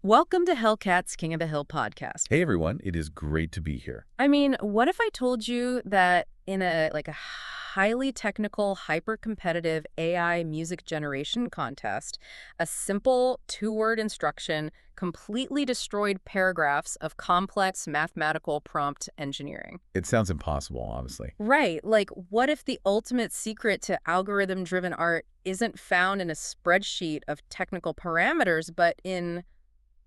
Welcome to Hellcat's King of the Hill podcast. Hey everyone, it is great to be here. I mean, what if I told you that in a highly technical, hyper-competitive AI music generation contest, a simple two-word instruction completely destroyed paragraphs of complex mathematical prompt engineering? It sounds impossible, honestly. Right. Like, what if the ultimate secret to algorithm-driven art isn't found in a spreadsheet of technical parameters, but in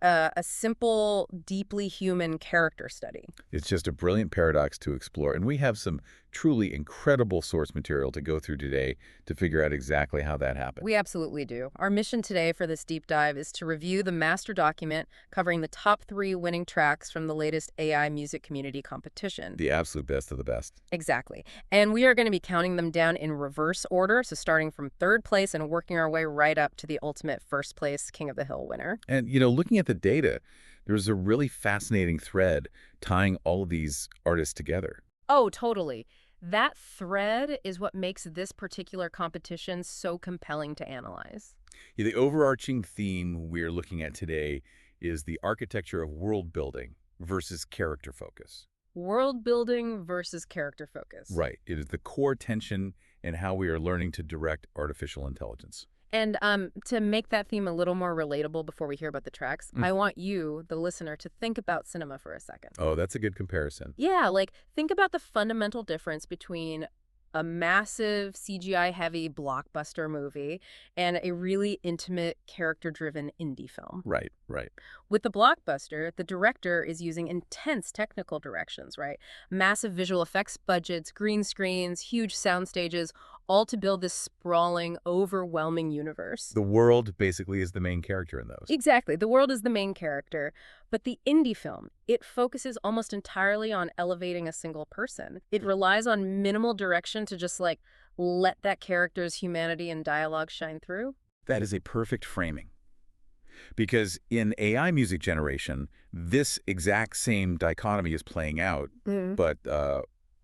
a simple, deeply human character study? It's just a brilliant paradox to explore, and we have some truly incredible source material to go through today to figure out exactly how that happened. We absolutely do. Our mission today for this deep dive is to review the master document covering the top 3 winning tracks from the latest AI music community competition. The absolute best of the best. Exactly. And we are going to be counting them down in reverse order, so starting from 3rd place and working our way right up to the ultimate 1st place King of the Hill winner. And, looking at the data, there's a really fascinating thread tying all of these artists together. Oh, totally. That thread is what makes this particular competition so compelling to analyze. Yeah, the overarching theme we're looking at today is the architecture of world building versus character focus. World building versus character focus. Right. It is the core tension in how we are learning to direct artificial intelligence. And to make that theme a little more relatable before we hear about the tracks, I want you, the listener, to think about cinema for a second. Oh, that's a good comparison. Yeah, like think about the fundamental difference between a massive CGI-heavy blockbuster movie and a really intimate, character-driven indie film. Right, right. With the blockbuster, the director is using intense technical directions, right? Massive visual effects budgets, green screens, huge sound stages, all to build this sprawling, overwhelming universe. The world basically is the main character in those. Exactly. The world is the main character. But the indie film, it focuses almost entirely on elevating a single person. It relies on minimal direction to just, let that character's humanity and dialogue shine through. That is a perfect framing. Because in AI music generation, this exact same dichotomy is playing out, but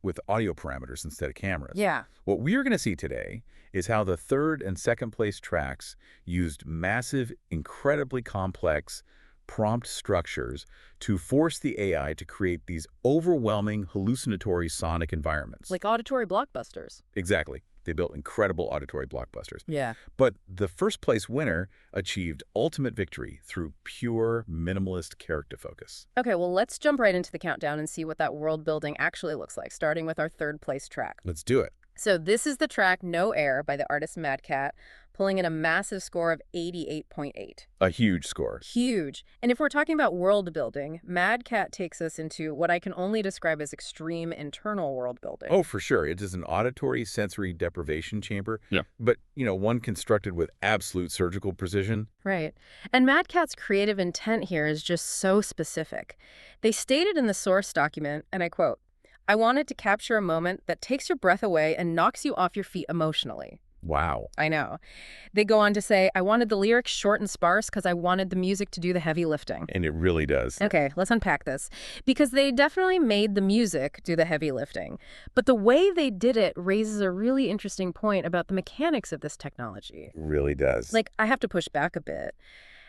with audio parameters instead of cameras. Yeah. What we are going to see today is how the 3rd and 2nd place tracks used massive, incredibly complex prompt structures to force the AI to create these overwhelming hallucinatory sonic environments. Like auditory blockbusters. Exactly. They built incredible auditory blockbusters. Yeah. But the 1st place winner achieved ultimate victory through pure minimalist character focus. Okay, well, let's jump right into the countdown and see what that world building actually looks like, starting with our 3rd place track. Let's do it. So this is the track No Air by the artist madcat, pulling in a massive score of 88.8. A huge score. Huge. And if we're talking about world building, madcat takes us into what I can only describe as extreme internal world building. Oh, for sure. It is an auditory sensory deprivation chamber. Yeah. But, one constructed with absolute surgical precision. Right. And madcat's creative intent here is just so specific. They stated in the source document, and I quote, "I wanted to capture a moment that takes your breath away and knocks you off your feet emotionally." Wow. I know. They go on to say, "I wanted the lyrics short and sparse because I wanted the music to do the heavy lifting." And it really does. Okay, let's unpack this. Because they definitely made the music do the heavy lifting. But the way they did it raises a really interesting point about the mechanics of this technology. It really does. I have to push back a bit.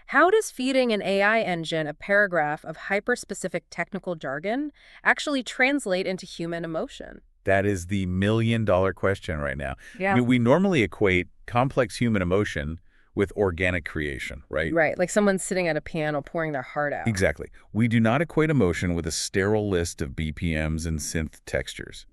How does feeding an AI engine a paragraph of hyper-specific technical jargon actually translate into human emotion? That is the million-dollar question right now. Yeah. We normally equate complex human emotion with organic creation, right? Right, like someone sitting at a piano pouring their heart out. Exactly. We do not equate emotion with a sterile list of BPMs and synth textures.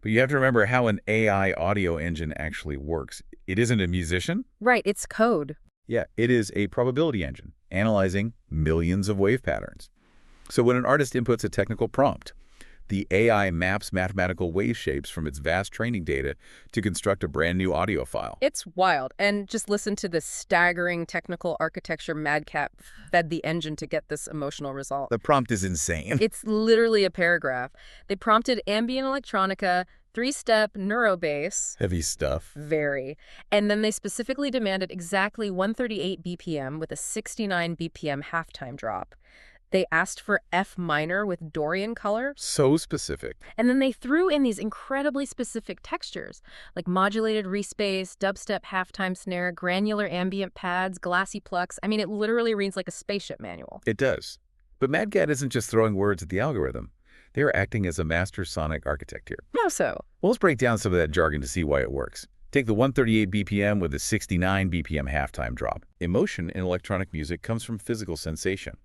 But you have to remember how an AI audio engine actually works. It isn't a musician. Right, it's code. Yeah, it is a probability engine, analyzing millions of wave patterns. So when an artist inputs a technical prompt, the AI maps mathematical wave shapes from its vast training data to construct a brand new audio file. It's wild. And just listen to the staggering technical architecture madcat fed the engine to get this emotional result. The prompt is insane. It's literally a paragraph. They prompted ambient electronica, 3-step neurobass. Heavy stuff. Very. And then they specifically demanded exactly 138 BPM with a 69 BPM halftime drop. They asked for F minor with Dorian color. So specific. And then they threw in these incredibly specific textures, like modulated respace, dubstep halftime snare, granular ambient pads, glassy plucks. I mean, it literally reads like a spaceship manual. It does. But madcat isn't just throwing words at the algorithm. They are acting as a master sonic architect here. How so? Well, let's break down some of that jargon to see why it works. Take the 138 BPM with a 69 BPM halftime drop. Emotion in electronic music comes from physical sensation.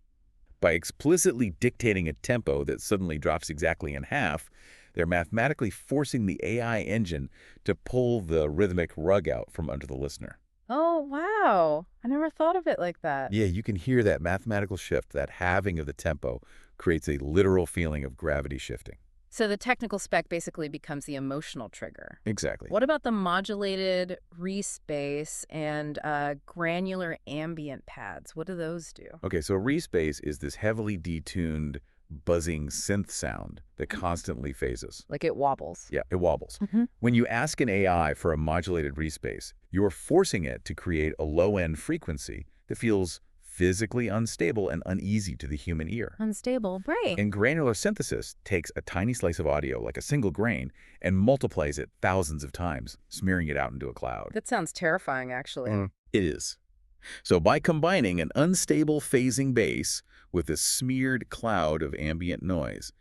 By explicitly dictating a tempo that suddenly drops exactly in half, they're mathematically forcing the AI engine to pull the rhythmic rug out from under the listener. Oh, wow. I never thought of it like that. Yeah, you can hear that mathematical shift, that halving of the tempo, creates a literal feeling of gravity shifting. So the technical spec basically becomes the emotional trigger. Exactly. What about the modulated respace and granular ambient pads? What do those do? Okay, so respace is this heavily detuned, buzzing synth sound that constantly phases. Like it wobbles. Yeah, it wobbles. Mm-hmm. When you ask an AI for a modulated respace, you're forcing it to create a low-end frequency that feels physically unstable and uneasy to the human ear. Unstable, right. And granular synthesis takes a tiny slice of audio, like a single grain, and multiplies it thousands of times, smearing it out into a cloud. That sounds terrifying, actually. It is. So by combining an unstable phasing bass with a smeared cloud of ambient noise,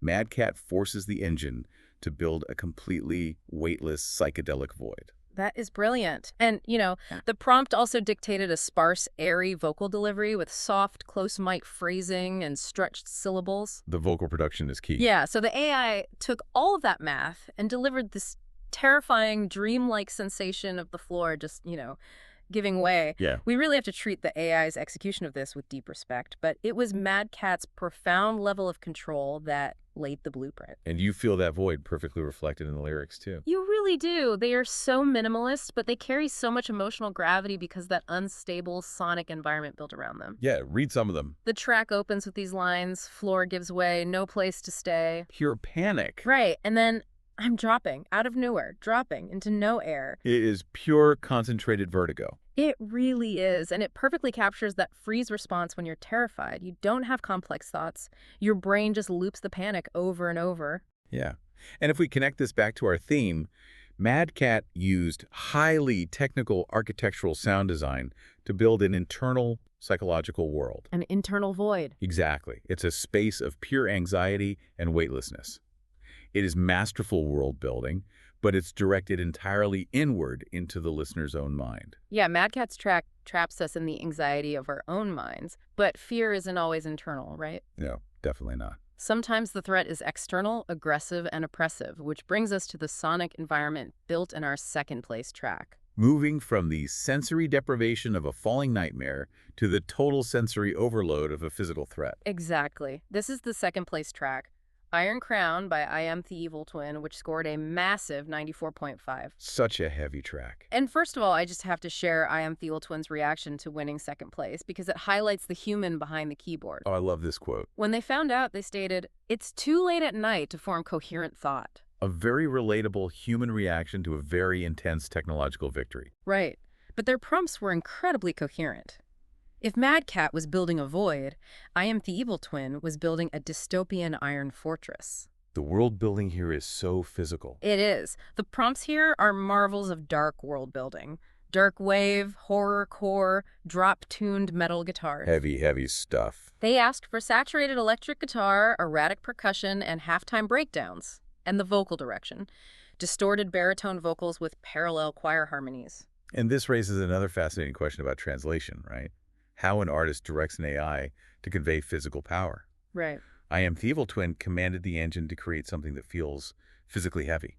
madcat forces the engine to build a completely weightless psychedelic void. That is brilliant. And, the prompt also dictated a sparse, airy vocal delivery with soft, close mic phrasing and stretched syllables. The vocal production is key. Yeah, so the AI took all of that math and delivered this terrifying, dreamlike sensation of the floor just, giving way. Yeah. We really have to treat the AI's execution of this with deep respect, but it was madcat's profound level of control that laid the blueprint. And you feel that void perfectly reflected in the lyrics, too. You really do. They are so minimalist, but they carry so much emotional gravity because of that unstable sonic environment built around them. Yeah, read some of them. The track opens with these lines, floor gives way, no place to stay. Pure panic. Right, and then I'm dropping, out of nowhere, dropping into no air. It is pure concentrated vertigo. It really is, and it perfectly captures that freeze response when you're terrified. You don't have complex thoughts. Your brain just loops the panic over and over. Yeah. And if we connect this back to our theme, madcat used highly technical architectural sound design to build an internal psychological world. An internal void. Exactly. It's a space of pure anxiety and weightlessness. It is masterful world building, but it's directed entirely inward into the listener's own mind. Yeah, madcat's track traps us in the anxiety of our own minds, but fear isn't always internal, right? No, definitely not. Sometimes the threat is external, aggressive, and oppressive, which brings us to the sonic environment built in our second place track. Moving from the sensory deprivation of a falling nightmare to the total sensory overload of a physical threat. Exactly. This is the second place track, Iron Crown by IAmTheEvilTwin, which scored a massive 94.5. Such a heavy track. And first of all, I just have to share IAmTheEvilTwin's reaction to winning second place because it highlights the human behind the keyboard. Oh, I love this quote. When they found out, they stated, "It's too late at night to form coherent thought." A very relatable human reaction to a very intense technological victory. Right. But their prompts were incredibly coherent. If madcat was building a void, IAmTheEvilTwin was building a dystopian iron fortress. The world building here is so physical. It is. The prompts here are marvels of dark world building. Dark wave, horrorcore, drop-tuned metal guitars. Heavy, heavy stuff. They asked for saturated electric guitar, erratic percussion, and halftime breakdowns. And the vocal direction. Distorted baritone vocals with parallel choir harmonies. And this raises another fascinating question about translation, right? How an artist directs an AI to convey physical power. Right. IAmTheEvilTwin commanded the engine to create something that feels physically heavy.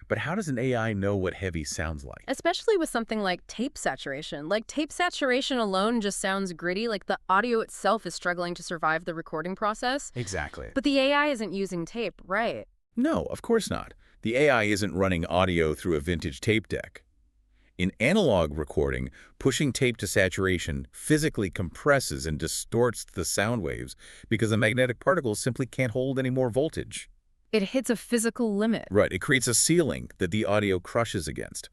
But how does an AI know what heavy sounds like? Especially with something like tape saturation. Like, tape saturation alone just sounds gritty, like the audio itself is struggling to survive the recording process. Exactly. But the AI isn't using tape, right? No, of course not. The AI isn't running audio through a vintage tape deck. In analog recording, pushing tape to saturation physically compresses and distorts the sound waves because the magnetic particles simply can't hold any more voltage. It hits a physical limit. Right, it creates a ceiling that the audio crushes against.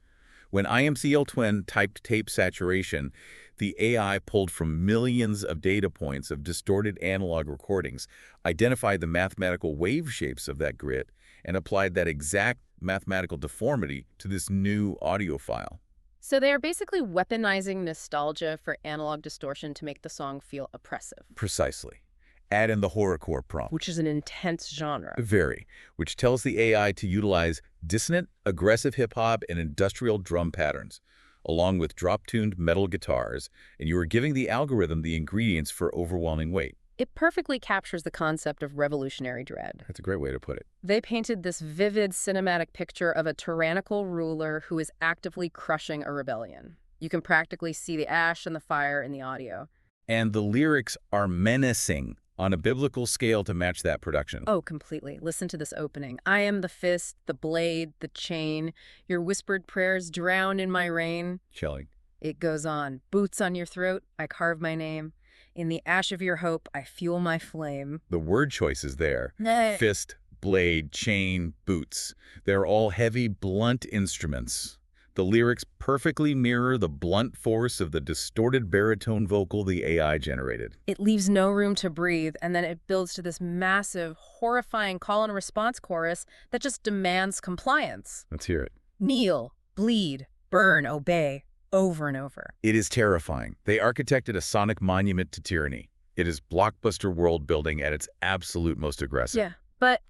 When IAmTheEvilTwin typed tape saturation, the AI pulled from millions of data points of distorted analog recordings, identified the mathematical wave shapes of that grit, and applied that exact mathematical deformity to this new audio file. So they are basically weaponizing nostalgia for analog distortion to make the song feel oppressive, Precisely. Add in the horrorcore prompt. which is an intense genre. Very, which tells the AI to utilize dissonant, aggressive hip-hop and industrial drum patterns, along with drop-tuned metal guitars, and you are giving the algorithm the ingredients for overwhelming weight. It perfectly captures the concept of revolutionary dread. That's a great way to put it. They painted this vivid cinematic picture of a tyrannical ruler who is actively crushing a rebellion. You can practically see the ash and the fire in the audio. And the lyrics are menacing on a biblical scale to match that production. Oh, completely. Listen to this opening. I am the fist, the blade, the chain. Your whispered prayers drown in my rain. Chilling. It goes on. Boots on your throat, I carve my name. In the ash of your hope, I fuel my flame. The word choices there. Nay. Fist, blade, chain, boots. They're all heavy, blunt instruments. The lyrics perfectly mirror the blunt force of the distorted baritone vocal the AI generated. It leaves no room to breathe, and then it builds to this massive, horrifying call and response chorus that just demands compliance. Let's hear it. Kneel, bleed, burn, obey, over and over. It is terrifying. They architected a sonic monument to tyranny. It is blockbuster world building at its absolute most aggressive. Yeah, but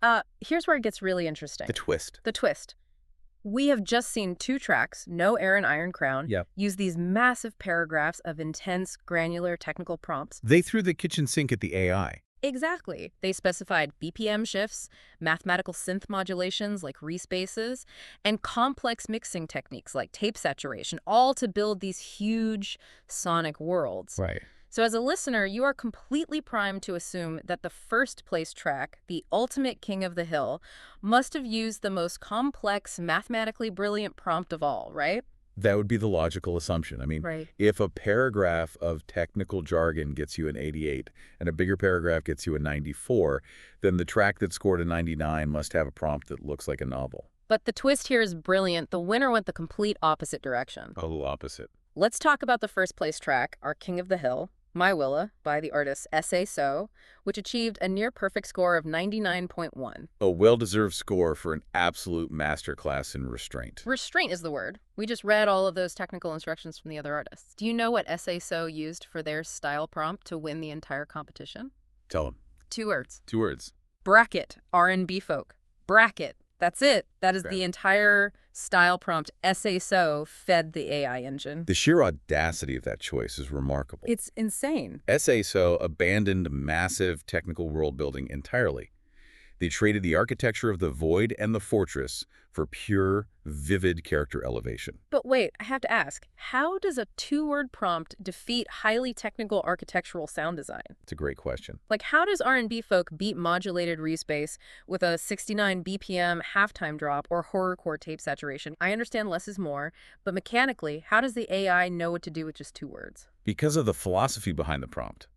here's where it gets really interesting. The twist. The twist. We have just seen 2 tracks, No Air and Iron Crown, use these massive paragraphs of intense, granular technical prompts. They threw the kitchen sink at the AI. Exactly. They specified BPM shifts, mathematical synth modulations like Reese basses, and complex mixing techniques like tape saturation, all to build these huge sonic worlds. Right. So as a listener, you are completely primed to assume that the first place track, the ultimate king of the hill, must have used the most complex, mathematically brilliant prompt of all, right? That would be the logical assumption. I mean, Right. if a paragraph of technical jargon gets you an 88 and a bigger paragraph gets you a 94, then the track that scored a 99 must have a prompt that looks like a novel. But the twist here is brilliant. The winner went the complete opposite direction. A little opposite. Let's talk about the first place track, our King of the Hill, My Willa, by the artist S.A. So, which achieved a near-perfect score of 99.1. A well-deserved score for an absolute masterclass in restraint. Restraint is the word. We just read all of those technical instructions from the other artists. Do you know what S.A. So used for their style prompt to win the entire competition? Tell them. 2 words. 2 words. Bracket, R&B folk. Bracket. That's it. That is the entire style prompt S.A. So fed the AI engine. The sheer audacity of that choice is remarkable. It's insane. S.A. So abandoned massive technical world building entirely. They traded the architecture of the void and the fortress for pure, vivid character elevation. But wait, I have to ask, how does a 2-word prompt defeat highly technical architectural sound design? It's a great question. Like, how does R&B folk beat modulated Reese bass with a 69 BPM halftime drop or horrorcore tape saturation? I understand less is more, but mechanically, how does the AI know what to do with just 2 words? Because of the philosophy behind the prompt.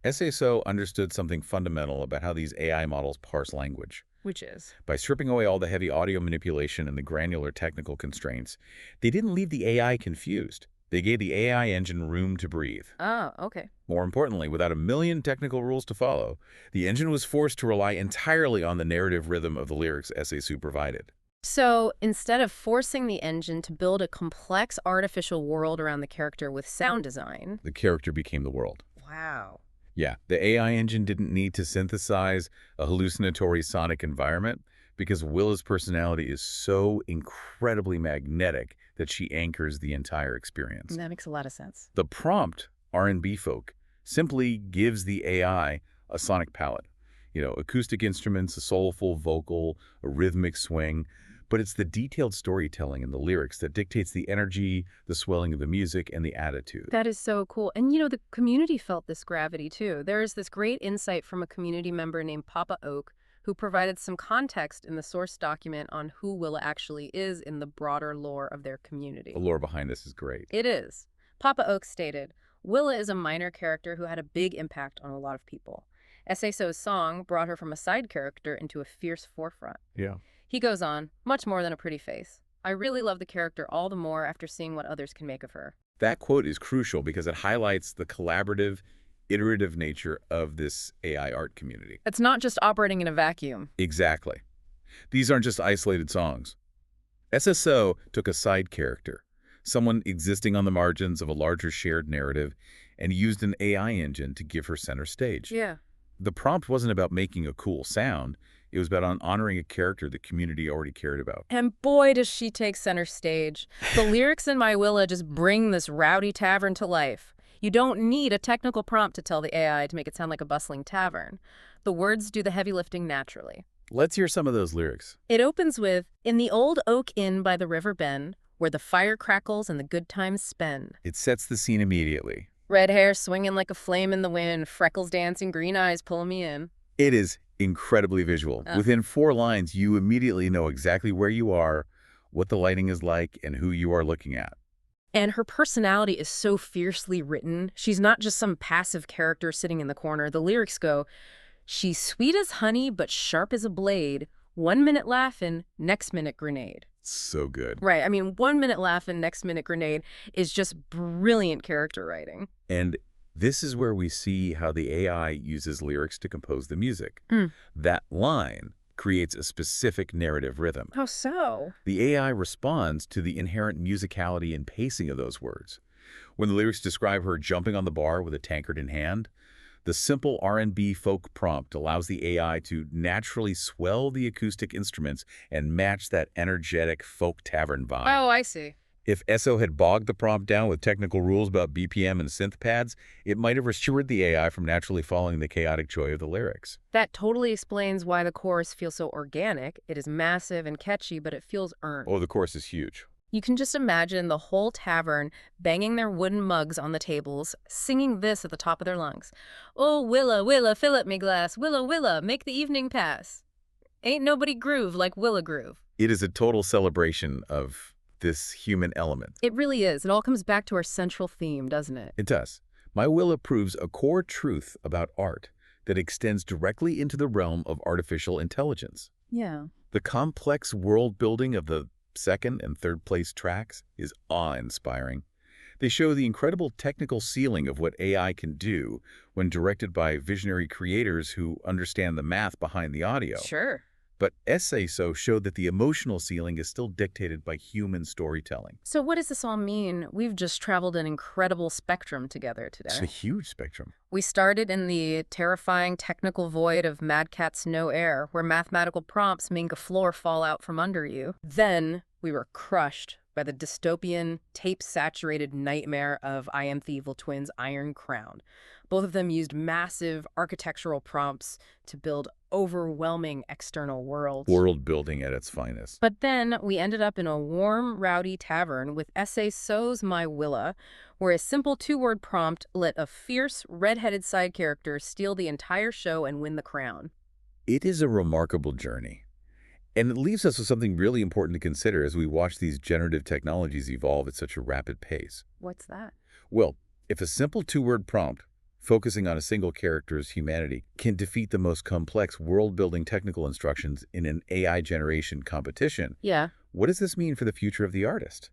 SASO understood something fundamental about how these AI models parse language. Which is? By stripping away all the heavy audio manipulation and the granular technical constraints, they didn't leave the AI confused. They gave the AI engine room to breathe. Oh, okay. More importantly, without a million technical rules to follow, the engine was forced to rely entirely on the narrative rhythm of the lyrics SASU provided. So instead of forcing the engine to build a complex artificial world around the character with sound design, The character became the world. wow. Yeah, the AI engine didn't need to synthesize a hallucinatory sonic environment because Willa's personality is so incredibly magnetic that she anchors the entire experience. That makes a lot of sense. The prompt, R&B folk, simply gives the AI a sonic palette. Acoustic instruments, a soulful vocal, a rhythmic swing, but it's the detailed storytelling in the lyrics that dictates the energy, the swelling of the music, and the attitude. That is so cool. And the community felt this gravity too. There is this great insight from a community member named Papa Oak who provided some context in the source document on who Willa actually is in the broader lore of their community. The lore behind this is great. It is. Papa Oak stated, Willa is a minor character who had a big impact on a lot of people. S.A.SO's song brought her from a side character into a fierce forefront. Yeah. He goes on, much more than a pretty face. I really love the character all the more after seeing what others can make of her. That quote is crucial because it highlights the collaborative, iterative nature of this AI art community. It's not just operating in a vacuum. Exactly. These aren't just isolated songs. SSO took a side character, someone existing on the margins of a larger shared narrative, and used an AI engine to give her center stage. Yeah. The prompt wasn't about making a cool sound. It was about honoring a character the community already cared about. And boy, does she take center stage. The lyrics in My Willa just bring this rowdy tavern to life. You don't need a technical prompt to tell the AI to make it sound like a bustling tavern. The words do the heavy lifting naturally. Let's hear some of those lyrics. It opens with, "In the old oak inn by the river bend, where the fire crackles and the good times spend." It sets the scene immediately. Red hair swinging like a flame in the wind, freckles dancing, green eyes pulling me in. It is incredibly visual. Within 4 lines, you immediately know exactly where you are, what the lighting is like, and who you are looking at. And her personality is so fiercely written. She's not just some passive character sitting in the corner. The lyrics go, "She's sweet as honey, but sharp as a blade. 1 minute laughing, next minute grenade." So good. Right. I mean, 1 minute laughing, next minute grenade is just brilliant character writing. And this is where we see how the AI uses lyrics to compose the music. Mm. That line creates a specific narrative rhythm. How so? The AI responds to the inherent musicality and pacing of those words. When the lyrics describe her jumping on the bar with a tankard in hand, the simple R&B folk prompt allows the AI to naturally swell the acoustic instruments and match that energetic folk tavern vibe. Oh, I see. If SO had bogged the prompt down with technical rules about BPM and synth pads, it might have restrained the AI from naturally following the chaotic joy of the lyrics. That totally explains why the chorus feels so organic. It is massive and catchy, but it feels earned. Oh, the chorus is huge. You can just imagine the whole tavern banging their wooden mugs on the tables, singing this at the top of their lungs. "Oh, Willa, Willa, fill up me glass. Willa, Willa, make the evening pass. Ain't nobody groove like Willa groove." It is a total celebration of this human element. It really is. It all comes back to our central theme, doesn't it? It does. My Willa proves a core truth about art that extends directly into the realm of artificial intelligence. Yeah. The complex world building of the second and third place tracks is awe-inspiring. They show the incredible technical ceiling of what AI can do when directed by visionary creators who understand the math behind the audio. Sure. But SSO showed that the emotional ceiling is still dictated by human storytelling. So what does this all mean? We've just traveled an incredible spectrum together It's a today. huge spectrum. We started in the terrifying technical void of madcat's no air, where mathematical prompts make a floor fall out from under you. Then we were crushed by the dystopian, tape-saturated nightmare of IAmTheEvilTwin's Iron Crown. Both of them used massive architectural prompts to build overwhelming external worlds. World building at its finest. But then we ended up in a warm, rowdy tavern with SSO's My Willa, where a simple 2-word prompt let a fierce, red-headed side character steal the entire show and win the crown. It is a remarkable journey. And it leaves us with something really important to consider as we watch these generative technologies evolve at such a rapid pace. What's that? Well, if a simple 2-word prompt focusing on a single character's humanity can defeat the most complex world-building technical instructions in an AI generation competition, Yeah. what does this mean for the future of the artist?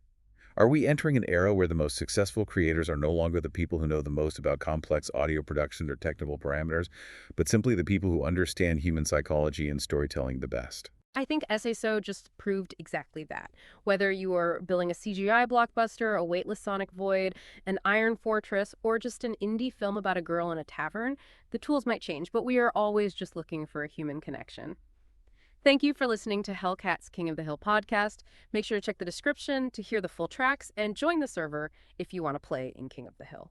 Are we entering an era where the most successful creators are no longer the people who know the most about complex audio production or technical parameters, but simply the people who understand human psychology and storytelling the best? I think SSO just proved exactly that. Whether you are building a CGI blockbuster, a weightless sonic void, an iron fortress, or just an indie film about a girl in a tavern, the tools might change, but we are always just looking for a human connection. Thank you for listening to Hellcat's King of the Hill podcast. Make sure to check the description to hear the full tracks and join the server if you want to play in King of the Hill.